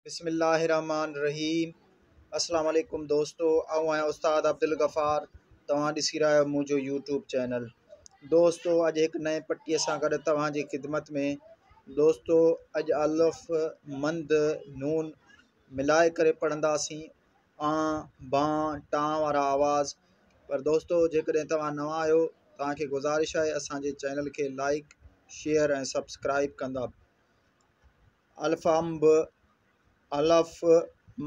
बिस्मिल्लाहिर्रहमानिर्रहीम। अस्सलाम वालेकुम दोस्तों, आऊँ आहियां उस्ताद अब्दुल गफ़ार। तव्हां ॾिसी रहिया आहियो मुंहिंजो यूट्यूब चैनल। दोस्तों अॼु हिकु नए पटीअ सां गॾु तव्हांजी ख़िदमत में। दोस्तों अॼु अलिफ़ मंद नून मिलाए करे पढ़ंदासीं आं बां टां वारा आवाज़। पर दोस्तों जेकॾहिं तव्हां नवां आहियो तव्हांखे गुज़ारिश आहे असांजे चैनल खे लाइक शेयर ऐं सब्सक्राइब कंदा। अल्फ़ अंब अलफ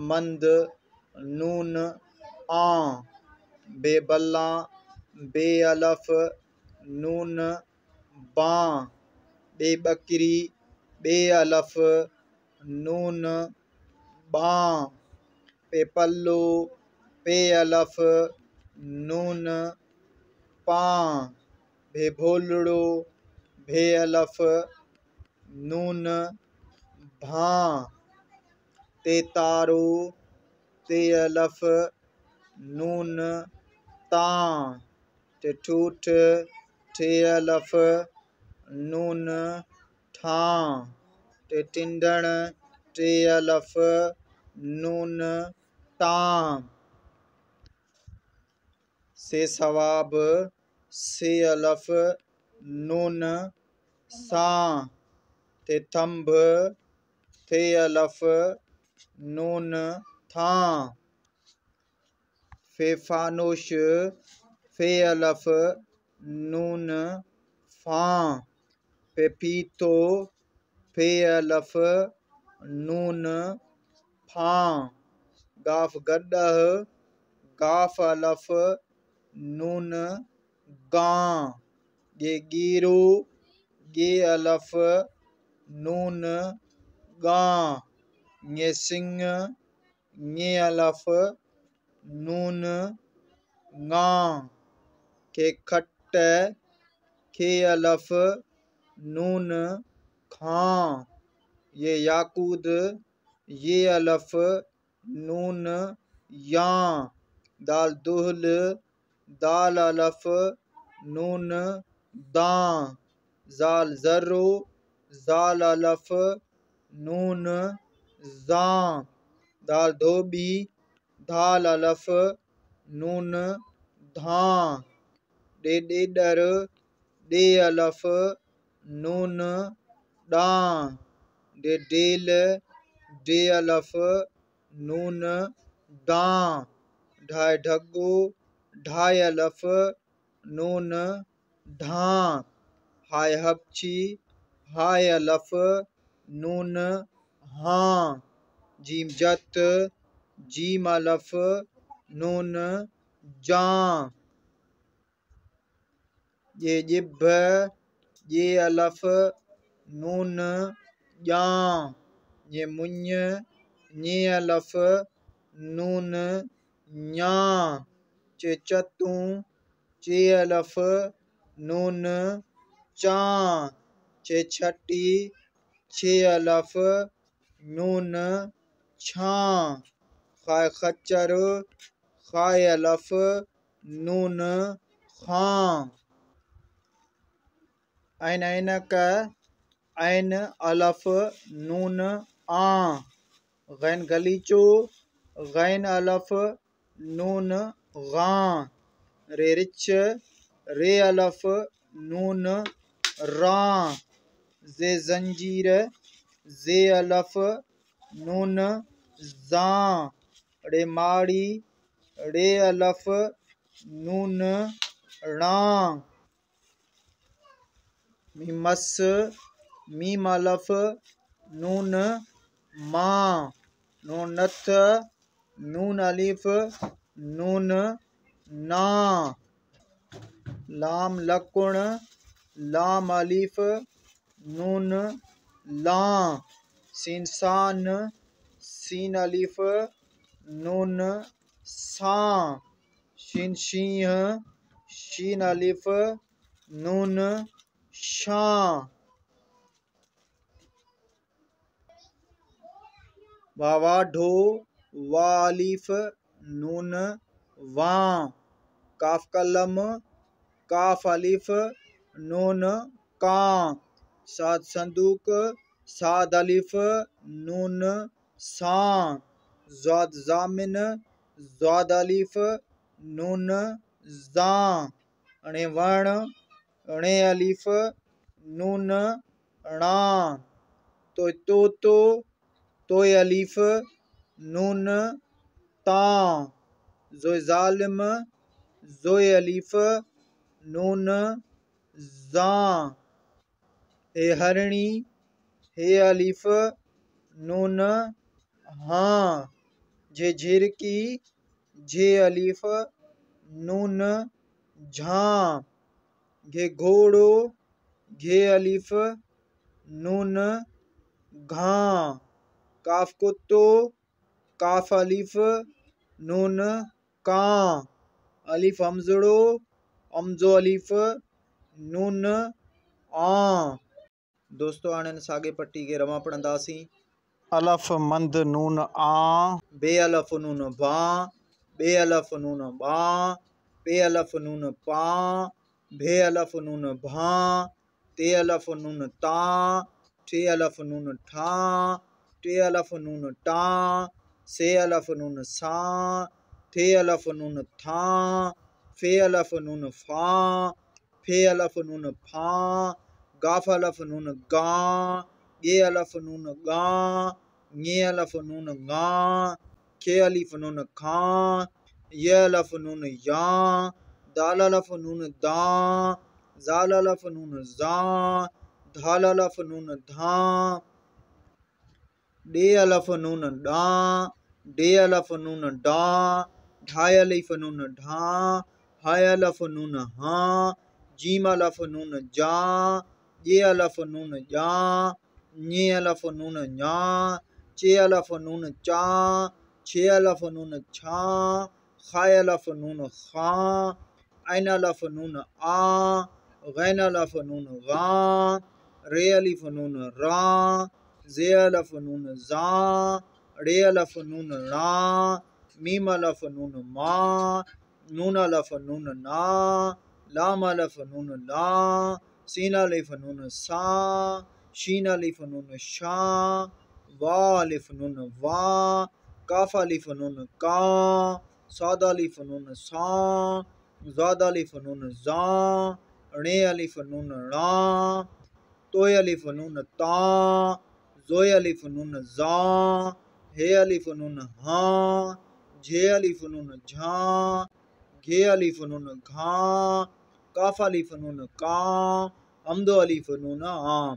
मंद नून आं बेबल्ला बे अलफ नून बां बेबकरी बे अलफ नून बां पेपल्लो पे अलफ नून पां बेभोलड़ो भे अलफ नून भां तेतारो ते अलफ नून तां टिठूठ ठे अलफ नून ठां टिंडण टे अलफ नून टां से सवाब से अलफ नून सां ते थंब थे अलफ नून थां फे फानोश फे अलफ नून फां पे पीतो फे अलफ नून फां गाफ गड्डह गाफ अलफ नून गां गे गीरो गे अलफ नून गां ङे सिंह ङे अलफ नून गां के खट खे अलफ नून खां ये याकूद ये अलफ नून यां दाल दुहल दाल अलफ नून दां जाल ज़र्रो जाल अलफ नून जां दाल धोबी दाल अलफ नून धां डे डेडर डे अलफ नून डां डे डेल डे अलफ नून डां ढाई ढगो ढाई अलफ नून ढां हाय हपची हाय अलफ नून हां जीम जत जीम अलफ नून जां ये जिभ ये अलफ नून जां ये मुञ ये अलफ नून यां चे चतूं चे अलफ नून चां चे छटी छे अलफ नून छां खाए खच्चर खाए अलफ नून खां ऐन ऐनक ऐन अलफ नून आं गैन गलीचो गैन अलफ नून गां रे रिच रे अलफ नून रां जे जंजीर जे अलफ नून जां रे माड़ी रे अलफ नून रां मीमस मीम अलफ नून मां नून नथ नून अलिफ नून नां लाम लकुण लाम अलिफ नून लां सीन सान सीन अलिफ नून सां शीन शींह शीन अलिफ नून शां वावा ढो वा अलिफ नून वां काफ कलम काफ अलिफ नून कां साद संदूक साद अलिफ नून सां, ज़ाद ज़ामिन, ज़ाद अलिफ नून ज़ां, अणे वण, अणे अलिफ नून णां, तोय तोतो, तोय अलिफ नून तां, ज़ोय ज़ालिम, ज़ोय अलिफ नून ज़ां, हे हरणी, हे अलिफ नून हां, जे झिरकी, जे अलिफ नून झां, घे घोड़ो, घे अलिफ नून घां, काफ कुत्तो, काफ अलिफ नून कां, अलिफ हमज़ड़ो, हमज़ो अलिफ नून आं। दोस्तों हाणे साॻे पट्टी खे रवां पढ़ंदासीं। अलफ मंद नून आं, बे अलफ नून बां, बे अलफ नून बां, पे अलफ नून पां, भे अलफ नून भां, ते अलफ नून तां, ठे अलफ नून ठां, टे अलफ नून टां, से अलफ नून सां, थे अलफ नून थां, फे अलफ नून फां, फे अलफ नून फां, गाफ अलफ नून गां, गे अलफ नून गां, ङे अलफ नून गां, खे अलिफ नून खां, ये अलफ नून यां, दाल अलफ नून दां, ज़ाल अलफ नून ज़ां, धाल अलफ नून धां, डे अलफ नून डां, डे अलफ नून डां, ढाई अलिफ नून ढां, हाय अलफ नून हां, जीम अलफ नून जां, ये अलफ नून जां, ञे अलफ नून ञां, चे अलफ नून चां, छे अलफ नून छां, खाय अलफ नून खां, ऐन अलफ नून आं, गैन अलफ नून गां, रे अलिफ नून रां, जे अलफ नून ज़ां, रे अलफ नून रां, मीम अलफ नून मां, नून अलफ नून नां, लाम अलफ नून लां, सीन अलिफ नून सां, शीन अलिफ नून शां, वाव अलिफ नून वां, काफ अलिफ नून कां, साद अलिफ नून सां, ज़ाद अलिफ नून ज़ां, णे अलिफ नून णां, तोय अलिफ नून तां, ज़ोय अलिफ नून ज़ां, हे अलिफ नून हां, झे अलिफ नून झां, घे अलिफ नून घां, काफ अलिफ नून कां, हमदो अलिफ नून आं।